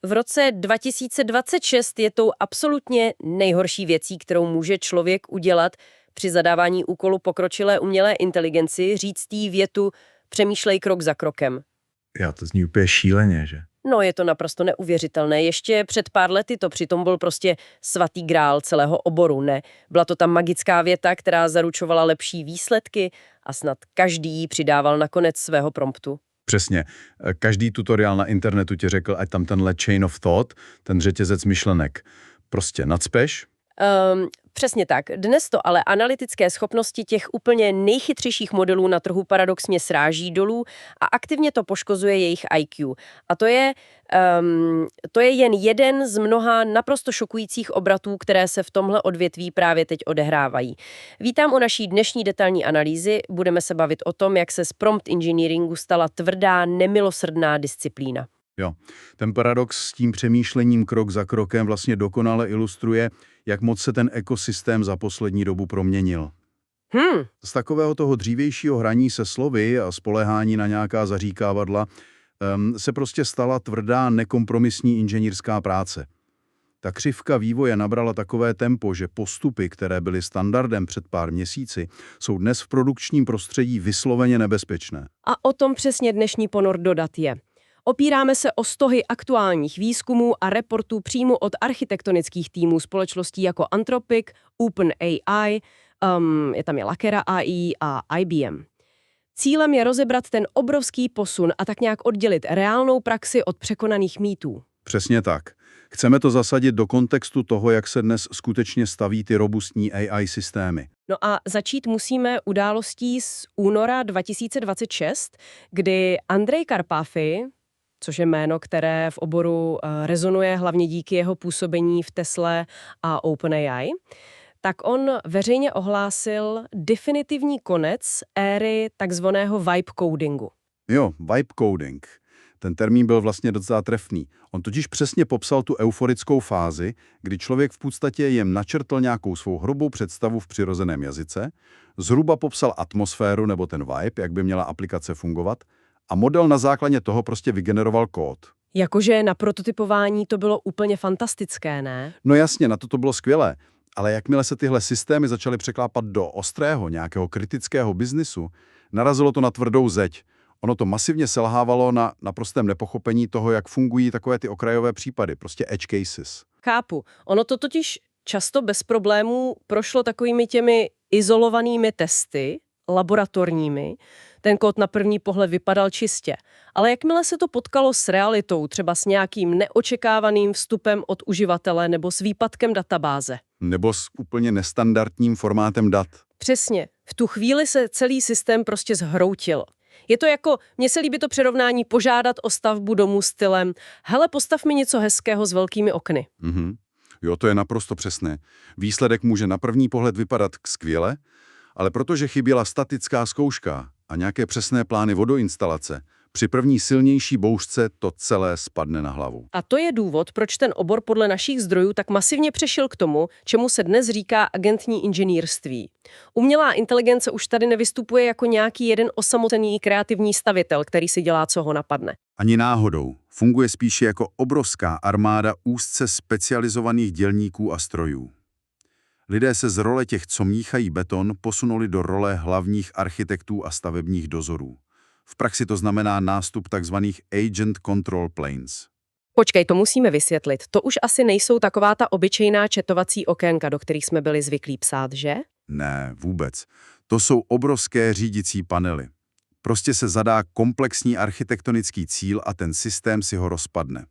V roce 2026 je tou absolutně nejhorší věcí, kterou může člověk udělat při zadávání úkolu pokročilé umělé inteligenci, říct jí větu přemýšlej krok za krokem. Já, to zní úplně šíleně, že? No, je to naprosto neuvěřitelné. Ještě před pár lety to přitom byl prostě svatý grál celého oboru, ne? Byla to ta magická věta, která zaručovala lepší výsledky a snad každý ji přidával na konec svého promptu. Přesně. Každý tutoriál na internetu ti řekl, ať tam tenhle chain of thought, ten řetězec myšlenek, prostě nacpeš. Přesně tak. Dnes to ale analytické schopnosti těch úplně nejchytřejších modelů na trhu paradoxně sráží dolů a aktivně to poškozuje jejich IQ. A to je jen jeden z mnoha naprosto šokujících obratů, které se v tomhle odvětví právě teď odehrávají. Vítám u naší dnešní detailní analýzy. Budeme se bavit o tom, jak se z prompt engineeringu stala tvrdá, nemilosrdná disciplína. Jo, ten paradox s tím přemýšlením krok za krokem vlastně dokonale ilustruje, jak moc se ten ekosystém za poslední dobu proměnil. Z takového toho dřívějšího hraní se slovy a spoléhání na nějaká zaříkávadla se prostě stala tvrdá, nekompromisní inženýrská práce. Ta křivka vývoje nabrala takové tempo, že postupy, které byly standardem před pár měsíci, jsou dnes v produkčním prostředí vysloveně nebezpečné. A o tom přesně dnešní ponor dodat je. Opíráme se o stohy aktuálních výzkumů a reportů přímo od architektonických týmů společností jako Anthropic, OpenAI, je tam Lakera AI a IBM. Cílem je rozebrat ten obrovský posun a tak nějak oddělit reálnou praxi od překonaných mýtů. Přesně tak. Chceme to zasadit do kontextu toho, jak se dnes skutečně staví ty robustní AI systémy. No a začít musíme událostí z února 2026, kdy Andrej Karpathy, což je jméno, které v oboru rezonuje hlavně díky jeho působení v Tesle a OpenAI, tak on veřejně ohlásil definitivní konec éry takzvaného vibe codingu. Jo, vibe coding. Ten termín byl vlastně docela trefný. On totiž přesně popsal tu euforickou fázi, kdy člověk v podstatě jen načrtl nějakou svou hrubou představu v přirozeném jazyce, zhruba popsal atmosféru nebo ten vibe, jak by měla aplikace fungovat, a model na základě toho prostě vygeneroval kód. Jakože na prototypování to bylo úplně fantastické, ne? No jasně, na to bylo skvělé, ale jakmile se tyhle systémy začaly překlápat do ostrého, nějakého kritického biznisu, narazilo to na tvrdou zeď. Ono to masivně selhávalo na naprostém nepochopení toho, jak fungují takové ty okrajové případy, prostě edge cases. Chápu. Ono to totiž často bez problémů prošlo takovými těmi izolovanými testy, laboratorními. Ten kód na první pohled vypadal čistě. Ale jakmile se to potkalo s realitou, třeba s nějakým neočekávaným vstupem od uživatele nebo s výpadkem databáze. Nebo s úplně nestandardním formátem dat. Přesně. V tu chvíli se celý systém prostě zhroutil. Je to jako, mně se líbí to přirovnání požádat o stavbu domu stylem hele, postav mi něco hezkého s velkými okny. Jo, to je naprosto přesné. Výsledek může na první pohled vypadat skvěle, ale protože chyběla statická zkouška a nějaké přesné plány vodoinstalace, při první silnější bouřce to celé spadne na hlavu. A to je důvod, proč ten obor podle našich zdrojů tak masivně přešel k tomu, čemu se dnes říká agentní inženýrství. Umělá inteligence už tady nevystupuje jako nějaký jeden osamocený kreativní stavitel, který si dělá, co ho napadne. Ani náhodou. Funguje spíše jako obrovská armáda úzce specializovaných dělníků a strojů. Lidé se z role těch, co míchají beton, posunuli do role hlavních architektů a stavebních dozorů. V praxi to znamená nástup takzvaných agent control planes. Počkej, to musíme vysvětlit. To už asi nejsou taková ta obyčejná četovací okénka, do kterých jsme byli zvyklí psát, že? Ne, vůbec. To jsou obrovské řídící panely. Prostě se zadá komplexní architektonický cíl a ten systém si ho rozpadne.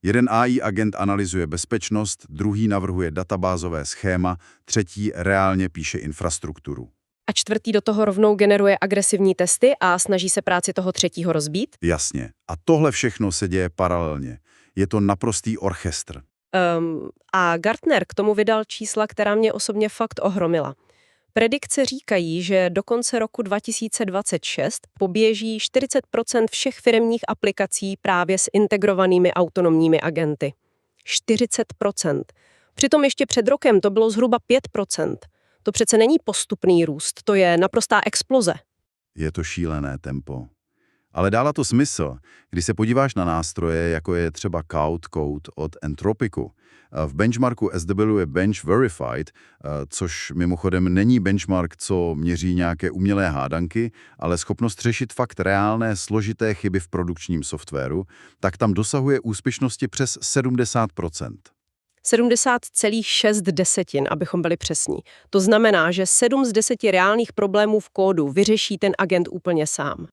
Jeden AI agent analyzuje bezpečnost, druhý navrhuje databázové schéma, třetí reálně píše infrastrukturu. A čtvrtý do toho rovnou generuje agresivní testy a snaží se práci toho třetího rozbít? Jasně. A tohle všechno se děje paralelně. Je to naprostý orchestr. A Gartner k tomu vydal čísla, která mě osobně fakt ohromila. Predikce říkají, že do konce roku 2026 poběží 40% všech firemních aplikací právě s integrovanými autonomními agenty. 40%. Přitom ještě před rokem to bylo zhruba 5%. To přece není postupný růst, to je naprostá exploze. Je to šílené tempo. Ale dává to smysl, když se podíváš na nástroje, jako je třeba Code od Entropiku. V benchmarku SW je Bench Verified, což mimochodem není benchmark, co měří nějaké umělé hádanky, ale schopnost řešit fakt reálné složité chyby v produkčním softwaru, tak tam dosahuje úspěšnosti přes 70%. 70,6, abychom byli přesní. To znamená, že 7 z 10 reálných problémů v kódu vyřeší ten agent úplně sám.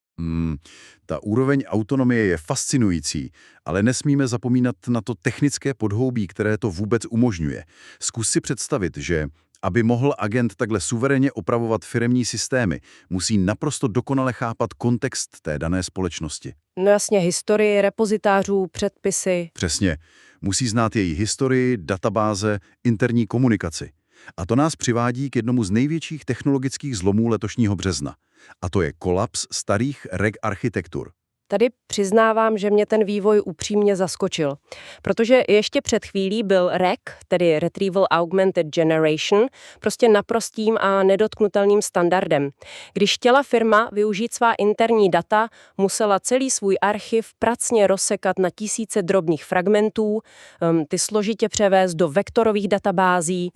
Ta úroveň autonomie je fascinující, ale nesmíme zapomínat na to technické podhoubí, které to vůbec umožňuje. Zkus si představit, že aby mohl agent takhle suverénně opravovat firemní systémy, musí naprosto dokonale chápat kontext té dané společnosti. No jasně, historii repozitářů, předpisy. Přesně. Musí znát její historii, databáze, interní komunikaci. A to nás přivádí k jednomu z největších technologických zlomů letošního března. A to je kolaps starých reg architektur. Tady přiznávám, že mě ten vývoj upřímně zaskočil. Protože ještě před chvílí byl RAG, tedy Retrieval Augmented Generation, prostě naprostým a nedotknutelným standardem. Když chtěla firma využít svá interní data, musela celý svůj archiv pracně rozsekat na tisíce drobných fragmentů, ty složitě převést do vektorových databází.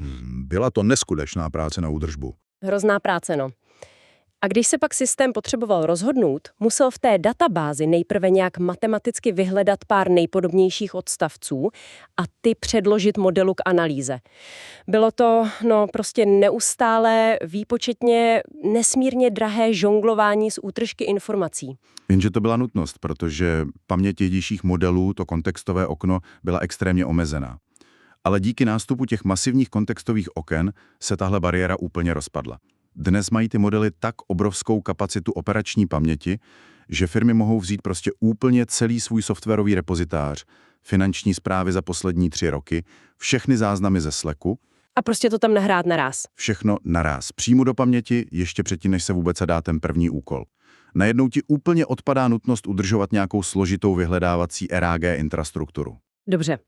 Byla to neskutečná práce na údržbu. Hrozná práce, no. A když se pak systém potřeboval rozhodnout, musel v té databázi nejprve nějak matematicky vyhledat pár nejpodobnějších odstavců a ty předložit modelu k analýze. Bylo to, prostě neustálé, výpočetně nesmírně drahé žonglování s útržky informací. Jenže to byla nutnost, protože paměť jediších modelů, to kontextové okno, byla extrémně omezená. Ale díky nástupu těch masivních kontextových oken se tahle bariéra úplně rozpadla. Dnes mají ty modely tak obrovskou kapacitu operační paměti, že firmy mohou vzít prostě úplně celý svůj softwarový repozitář, finanční zprávy za poslední 3 roky, všechny záznamy ze Slacku. A prostě to tam nahrát naraz. Všechno naraz. Přímo do paměti, ještě předtím, než se vůbec dá ten první úkol. Najednou ti úplně odpadá nutnost udržovat nějakou složitou vyhledávací RAG infrastrukturu. Dobře.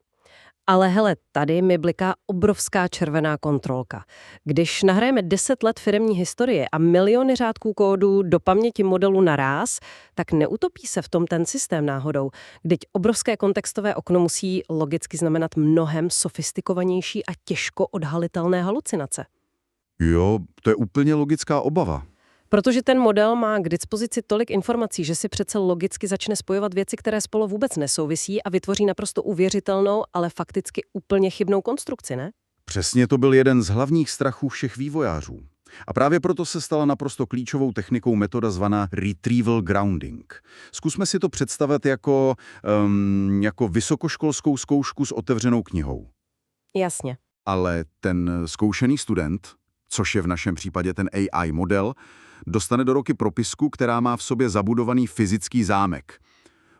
Ale hele, tady mi bliká obrovská červená kontrolka. Když nahrajeme 10 let firemní historie a miliony řádků kódu do paměti modelu naráz, tak neutopí se v tom ten systém náhodou. Vždyť obrovské kontextové okno musí logicky znamenat mnohem sofistikovanější a těžko odhalitelné halucinace. Jo, to je úplně logická obava. Protože ten model má k dispozici tolik informací, že si přece logicky začne spojovat věci, které spolu vůbec nesouvisí a vytvoří naprosto uvěřitelnou, ale fakticky úplně chybnou konstrukci, ne? Přesně to byl jeden z hlavních strachů všech vývojářů. A právě proto se stala naprosto klíčovou technikou metoda zvaná retrieval grounding. Zkusme si to představit jako vysokoškolskou zkoušku s otevřenou knihou. Jasně. Ale ten zkoušený student, což je v našem případě ten AI model, dostane do ruky propisku, která má v sobě zabudovaný fyzický zámek.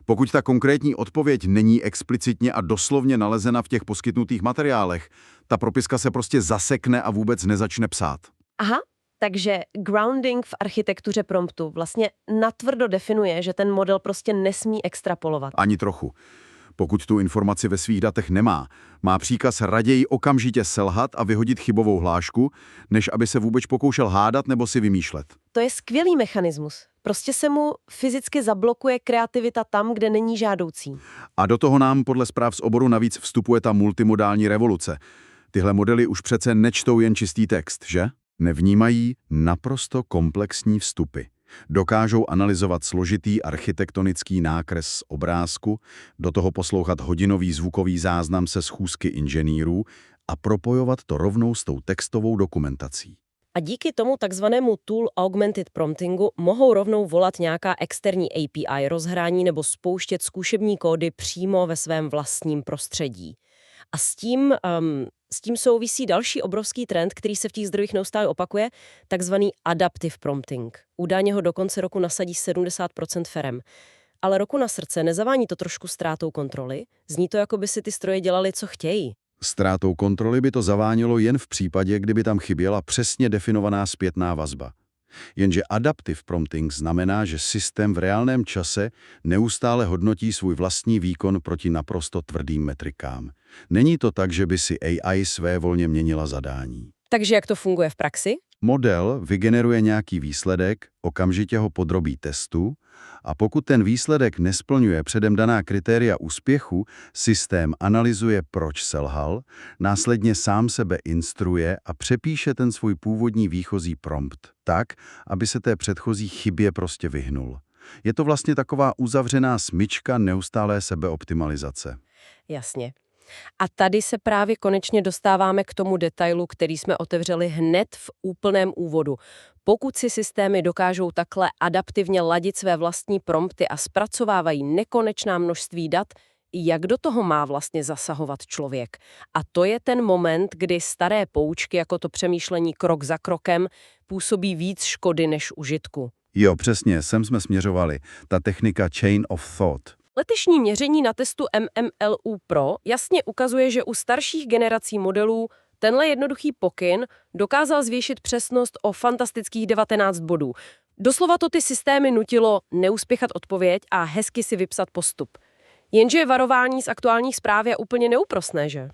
Pokud ta konkrétní odpověď není explicitně a doslovně nalezena v těch poskytnutých materiálech, ta propiska se prostě zasekne a vůbec nezačne psát. Aha, takže grounding v architektuře promptu vlastně natvrdo definuje, že ten model prostě nesmí extrapolovat. Ani trochu. Pokud tu informaci ve svých datech nemá, má příkaz raději okamžitě selhat a vyhodit chybovou hlášku, než aby se vůbec pokoušel hádat nebo si vymýšlet. To je skvělý mechanismus. Prostě se mu fyzicky zablokuje kreativita tam, kde není žádoucí. A do toho nám podle zpráv z oboru navíc vstupuje ta multimodální revoluce. Tyhle modely už přece nečtou jen čistý text, že? Nevnímají naprosto komplexní vstupy. Dokážou analyzovat složitý architektonický nákres z obrázku, do toho poslouchat hodinový zvukový záznam se schůzky inženýrů a propojovat to rovnou s tou textovou dokumentací. A díky tomu takzvanému tool augmented promptingu mohou rovnou volat nějaká externí API rozhrání nebo spouštět zkušební kódy přímo ve svém vlastním prostředí. A s tím souvisí další obrovský trend, který se v těch zdrojích neustále opakuje, takzvaný adaptive prompting. Údajně ho do konce roku nasadí 70% firem. Ale roku na srdce, nezavání to trošku ztrátou kontroly? Zní to, jako by si ty stroje dělali, co chtějí. Ztrátou kontroly by to zavánilo jen v případě, kdyby tam chyběla přesně definovaná zpětná vazba. Jenže adaptive prompting znamená, že systém v reálném čase neustále hodnotí svůj vlastní výkon proti naprosto tvrdým metrikám. Není to tak, že by si AI svévolně měnila zadání. Takže jak to funguje v praxi? Model vygeneruje nějaký výsledek, okamžitě ho podrobí testu a pokud ten výsledek nesplňuje předem daná kritéria úspěchu, systém analyzuje, proč selhal, následně sám sebe instruuje a přepíše ten svůj původní výchozí prompt tak, aby se té předchozí chybě prostě vyhnul. Je to vlastně taková uzavřená smyčka neustálé sebeoptimalizace. Jasně. A tady se právě konečně dostáváme k tomu detailu, který jsme otevřeli hned v úplném úvodu. Pokud si systémy dokážou takhle adaptivně ladit své vlastní prompty a zpracovávají nekonečná množství dat, jak do toho má vlastně zasahovat člověk? A to je ten moment, kdy staré poučky, jako to přemýšlení krok za krokem, působí víc škody než užitku. Jo, přesně, sem jsme směřovali. Ta technika chain of thought. Letošní měření na testu MMLU Pro jasně ukazuje, že u starších generací modelů tenhle jednoduchý pokyn dokázal zvýšit přesnost o fantastických 19 bodů. Doslova to ty systémy nutilo neuspěchat odpověď a hezky si vypsat postup. Jenže varování z aktuálních zpráv je úplně neúprosné, že?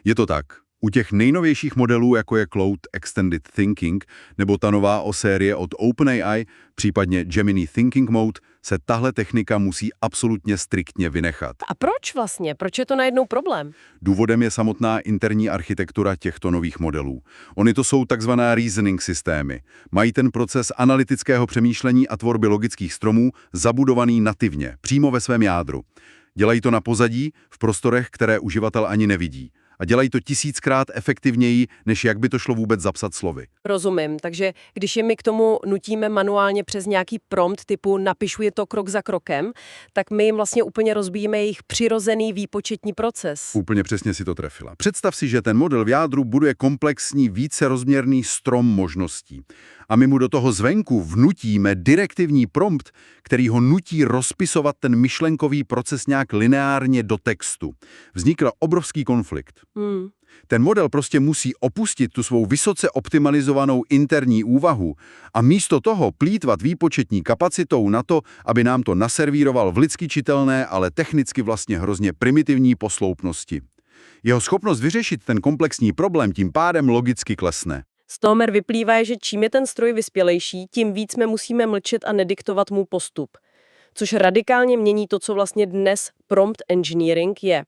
Je to tak. U těch nejnovějších modelů, jako je Claude Extended Thinking nebo ta nová série od OpenAI, případně Gemini Thinking Mode, se tahle technika musí absolutně striktně vynechat. A proč vlastně? Proč je to najednou problém? Důvodem je samotná interní architektura těchto nových modelů. Ony to jsou takzvaná reasoning systémy. Mají ten proces analytického přemýšlení a tvorby logických stromů zabudovaný nativně, přímo ve svém jádru. Dělají to na pozadí, v prostorech, které uživatel ani nevidí. A dělají to 1000krát efektivněji, než jak by to šlo vůbec zapsat slovy. Rozumím, takže když je my k tomu nutíme manuálně přes nějaký prompt typu napišu je to krok za krokem, tak my jim vlastně úplně rozbíjíme jejich přirozený výpočetní proces. Úplně přesně si to trefila. Představ si, že ten model v jádru buduje komplexní, vícerozměrný strom možností. A my mu do toho zvenku vnutíme direktivní prompt, který ho nutí rozpisovat ten myšlenkový proces nějak lineárně do textu. Vznikl obrovský konflikt. Ten model prostě musí opustit tu svou vysoce optimalizovanou interní úvahu a místo toho plýtvat výpočetní kapacitou na to, aby nám to naservíroval v lidsky čitelné, ale technicky vlastně hrozně primitivní posloupnosti. Jeho schopnost vyřešit ten komplexní problém tím pádem logicky klesne. Z toho vyplývá, že čím je ten stroj vyspělejší, tím víc my musíme mlčet a nediktovat mu postup. Což radikálně mění to, co vlastně dnes prompt engineering je.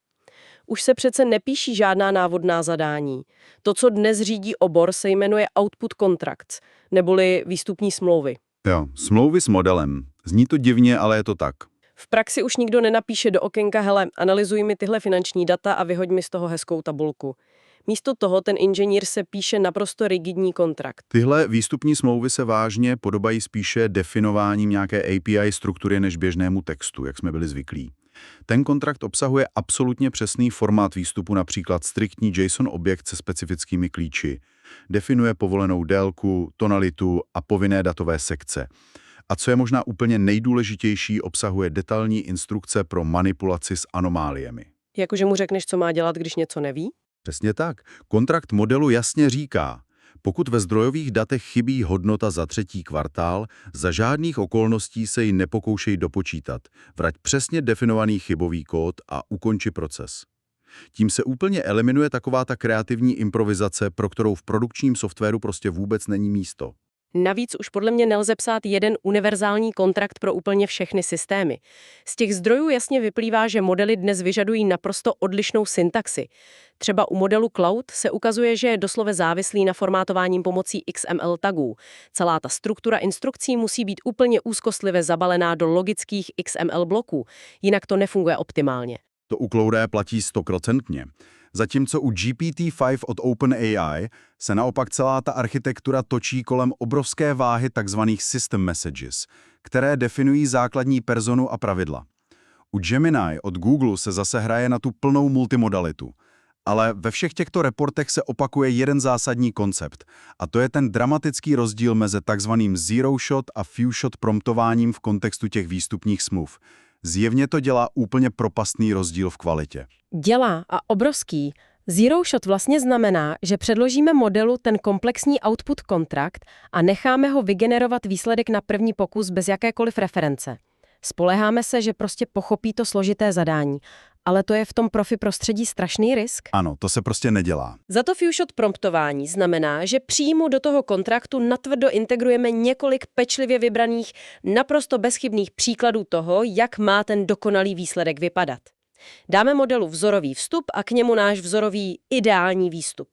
Už se přece nepíší žádná návodná zadání. To, co dnes řídí obor, se jmenuje output contracts, neboli výstupní smlouvy. Jo, smlouvy s modelem. Zní to divně, ale je to tak. V praxi už nikdo nenapíše do okénka, hele, analyzuj mi tyhle finanční data a vyhoď mi z toho hezkou tabulku. Místo toho ten inženýr se píše naprosto rigidní kontrakt. Tyhle výstupní smlouvy se vážně podobají spíše definováním nějaké API struktury než běžnému textu, jak jsme byli zvyklí. Ten kontrakt obsahuje absolutně přesný formát výstupu, například striktní JSON objekt se specifickými klíči. Definuje povolenou délku, tonalitu a povinné datové sekce. A co je možná úplně nejdůležitější, obsahuje detailní instrukce pro manipulaci s anomáliemi. Jakože mu řekneš, co má dělat, když něco neví? Přesně tak. Kontrakt modelu jasně říká, pokud ve zdrojových datech chybí hodnota za 3. kvartál, za žádných okolností se ji nepokoušej dopočítat. Vrať přesně definovaný chybový kód a ukonči proces. Tím se úplně eliminuje taková ta kreativní improvizace, pro kterou v produkčním softwaru prostě vůbec není místo. Navíc už podle mě nelze psát jeden univerzální kontrakt pro úplně všechny systémy. Z těch zdrojů jasně vyplývá, že modely dnes vyžadují naprosto odlišnou syntaxi. Třeba u modelu Cloud se ukazuje, že je doslova závislý na formátováním pomocí XML tagů. Celá ta struktura instrukcí musí být úplně úzkostlivě zabalená do logických XML bloků, jinak to nefunguje optimálně. To u Cloude platí 100%. Zatímco u GPT-5 od OpenAI se naopak celá ta architektura točí kolem obrovské váhy tzv. System Messages, které definují základní personu a pravidla. U Gemini od Google se zase hraje na tu plnou multimodalitu. Ale ve všech těchto reportech se opakuje jeden zásadní koncept, a to je ten dramatický rozdíl mezi takzvaným zero shot a few shot promptováním v kontextu těch výstupních smluv. Zjevně to dělá úplně propastný rozdíl v kvalitě. Dělá a obrovský. Zero shot vlastně znamená, že předložíme modelu ten komplexní output kontrakt a necháme ho vygenerovat výsledek na první pokus bez jakékoliv reference. Spoléháme se, že prostě pochopí to složité zadání. Ale to je v tom profi prostředí strašný risk. Ano, to se prostě nedělá. Za to few-shot promptování znamená, že přímo do toho kontraktu natvrdo integrujeme několik pečlivě vybraných, naprosto bezchybných příkladů toho, jak má ten dokonalý výsledek vypadat. Dáme modelu vzorový vstup a k němu náš vzorový ideální výstup.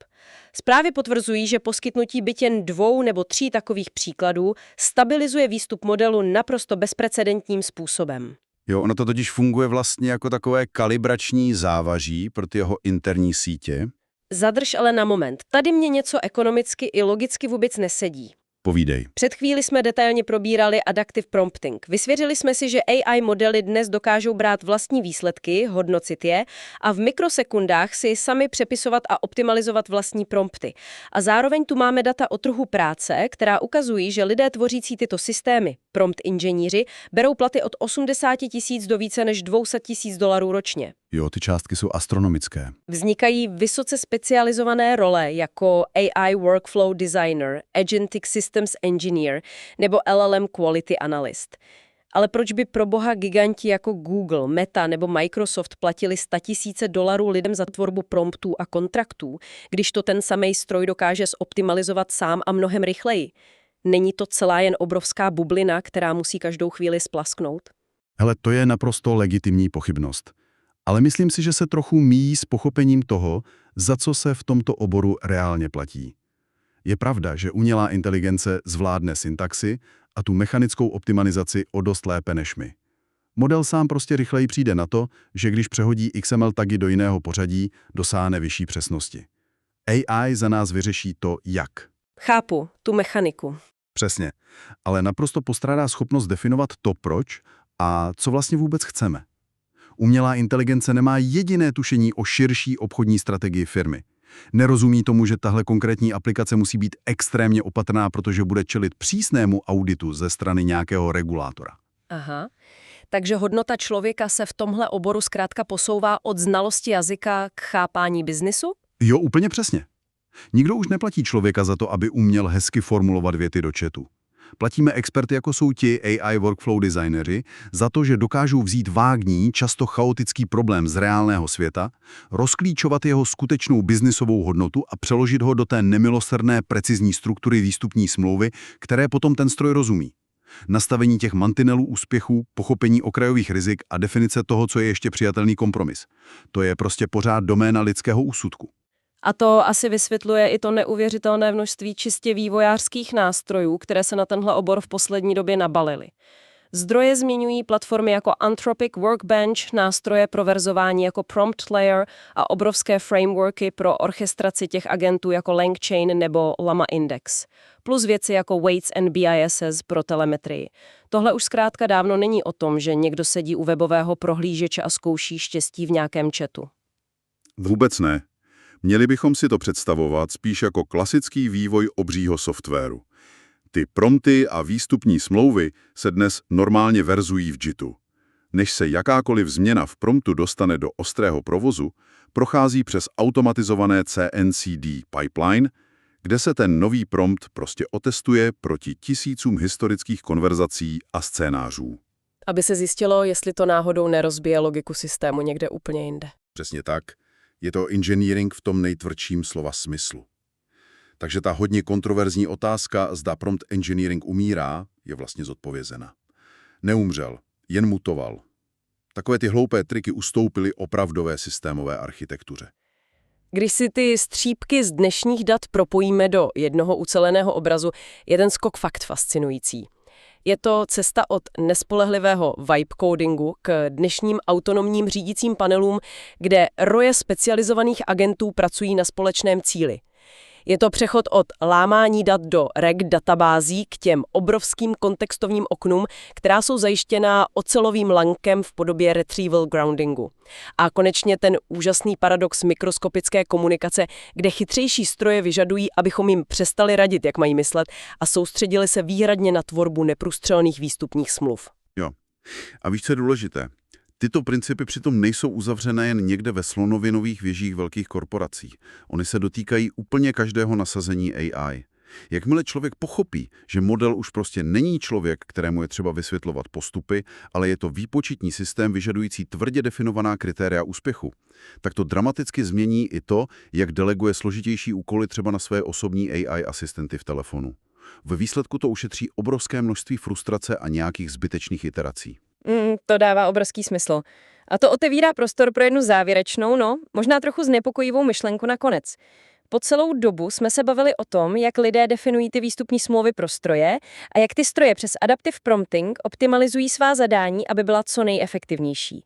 Zprávy potvrzují, že poskytnutí byť jen 2 nebo 3 takových příkladů stabilizuje výstup modelu naprosto bezprecedentním způsobem. Jo, ono to totiž funguje vlastně jako takové kalibrační závaží pro ty jeho interní sítě. Zadrž ale na moment. Tady mě něco ekonomicky i logicky vůbec nesedí. Povídej. Před chvíli jsme detailně probírali adaptive prompting. Vysvěřili jsme si, že AI modely dnes dokážou brát vlastní výsledky, hodnocit je a v mikrosekundách si sami přepisovat a optimalizovat vlastní prompty. A zároveň tu máme data o trhu práce, která ukazují, že lidé tvořící tyto systémy, prompt inženýři, berou platy od 80 000 do více než $200,000 ročně. Jo, ty částky jsou astronomické. Vznikají vysoce specializované role jako AI Workflow Designer, Agentic Systems Engineer nebo LLM Quality Analyst. Ale proč by pro boha giganti jako Google, Meta nebo Microsoft platili $100,000 lidem za tvorbu promptů a kontraktů, když to ten samej stroj dokáže zoptimalizovat sám a mnohem rychleji? Není to celá jen obrovská bublina, která musí každou chvíli splasknout? Hele, to je naprosto legitimní pochybnost. Ale myslím si, že se trochu míjí s pochopením toho, za co se v tomto oboru reálně platí. Je pravda, že umělá inteligence zvládne syntaxi a tu mechanickou optimalizaci o dost lépe než my. Model sám prostě rychleji přijde na to, že když přehodí XML tagy do jiného pořadí, dosáhne vyšší přesnosti. AI za nás vyřeší to, jak. Chápu, tu mechaniku. Přesně, ale naprosto postrádá schopnost definovat to, proč a co vlastně vůbec chceme. Umělá inteligence nemá jediné tušení o širší obchodní strategii firmy. Nerozumí tomu, že tahle konkrétní aplikace musí být extrémně opatrná, protože bude čelit přísnému auditu ze strany nějakého regulátora. Aha, takže hodnota člověka se v tomhle oboru zkrátka posouvá od znalosti jazyka k chápání biznisu? Jo, úplně přesně. Nikdo už neplatí člověka za to, aby uměl hezky formulovat věty do chatu. Platíme experty, jako jsou ti AI workflow designeři, za to, že dokážou vzít vágní, často chaotický problém z reálného světa, rozklíčovat jeho skutečnou biznisovou hodnotu a přeložit ho do té nemilosrdné precizní struktury výstupní smlouvy, které potom ten stroj rozumí. Nastavení těch mantinelů úspěchu, pochopení okrajových rizik a definice toho, co je ještě přijatelný kompromis. To je prostě pořád doména lidského úsudku. A to asi vysvětluje i to neuvěřitelné množství čistě vývojářských nástrojů, které se na tenhle obor v poslední době nabalily. Zdroje zmiňují platformy jako Anthropic Workbench, nástroje pro verzování jako Prompt Layer a obrovské frameworky pro orchestraci těch agentů jako LangChain nebo Llama Index. Plus věci jako Weights and BISs pro telemetrii. Tohle už zkrátka dávno není o tom, že někdo sedí u webového prohlížeče a zkouší štěstí v nějakém chatu. Vůbec ne. Měli bychom si to představovat spíš jako klasický vývoj obřího softwaru. Ty prompty a výstupní smlouvy se dnes normálně verzují v JITu. Než se jakákoliv změna v promptu dostane do ostrého provozu, prochází přes automatizované CNCD pipeline, kde se ten nový prompt prostě otestuje proti tisícům historických konverzací a scénářů. Aby se zjistilo, jestli to náhodou nerozbije logiku systému někde úplně jinde. Přesně tak. Je to engineering v tom nejtvrdším slova smyslu. Takže ta hodně kontroverzní otázka, zda prompt engineering umírá, je vlastně zodpovězena. Neumřel, jen mutoval. Takové ty hloupé triky ustoupily opravdové systémové architektuře. Když si ty střípky z dnešních dat propojíme do jednoho uceleného obrazu, je ten skok fakt fascinující. Je to cesta od nespolehlivého vibe codingu k dnešním autonomním řídícím panelům, kde roje specializovaných agentů pracují na společném cíli. Je to přechod od lámání dat do reg databází k těm obrovským kontextovým oknům, která jsou zajištěná ocelovým lankem v podobě retrieval groundingu. A konečně ten úžasný paradox mikroskopické komunikace, kde chytřejší stroje vyžadují, abychom jim přestali radit, jak mají myslet, a soustředili se výhradně na tvorbu neprůstřelných výstupních smluv. Jo. A víš, co je důležité? Tyto principy přitom nejsou uzavřené jen někde ve slonovinových věžích velkých korporací. Ony se dotýkají úplně každého nasazení AI. Jakmile člověk pochopí, že model už prostě není člověk, kterému je třeba vysvětlovat postupy, ale je to výpočetní systém vyžadující tvrdě definovaná kritéria úspěchu, tak to dramaticky změní i to, jak deleguje složitější úkoly třeba na své osobní AI asistenty v telefonu. Ve výsledku to ušetří obrovské množství frustrace a nějakých zbytečných iterací. To dává obrovský smysl. A to otevírá prostor pro jednu závěrečnou, možná trochu znepokojivou myšlenku nakonec. Po celou dobu jsme se bavili o tom, jak lidé definují ty výstupní smlouvy pro stroje a jak ty stroje přes adaptive prompting optimalizují svá zadání, aby byla co nejefektivnější.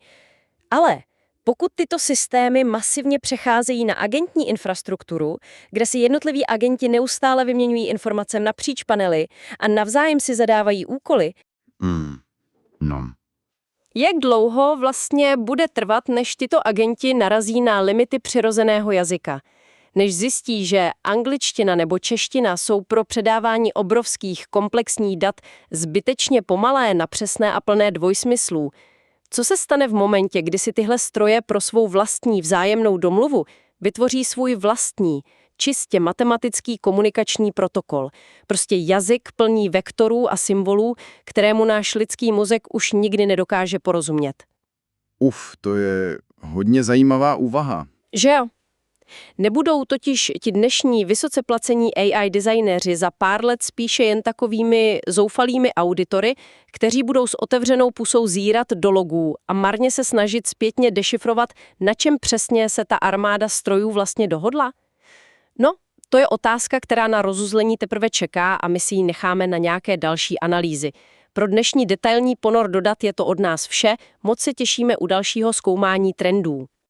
Ale pokud tyto systémy masivně přecházejí na agentní infrastrukturu, kde si jednotliví agenti neustále vyměňují informace napříč panely a navzájem si zadávají úkoly, jak dlouho vlastně bude trvat, než tyto agenti narazí na limity přirozeného jazyka? Než zjistí, že angličtina nebo čeština jsou pro předávání obrovských komplexních dat zbytečně pomalé na přesné a plné dvojsmyslů. Co se stane v momentě, kdy si tyhle stroje pro svou vlastní vzájemnou domluvu vytvoří svůj vlastní, čistě matematický komunikační protokol? Prostě jazyk plný vektorů a symbolů, kterému náš lidský mozek už nikdy nedokáže porozumět. To je hodně zajímavá úvaha. Že jo? Nebudou totiž ti dnešní vysoce placení AI designéři za pár let spíše jen takovými zoufalými auditory, kteří budou s otevřenou pusou zírat do logů a marně se snažit zpětně dešifrovat, na čem přesně se ta armáda strojů vlastně dohodla? No, to je otázka, která na rozuzlení teprve čeká a my si ji necháme na nějaké další analýzy. Pro dnešní detailní ponor dodat je to od nás vše, moc se těšíme u dalšího zkoumání trendů.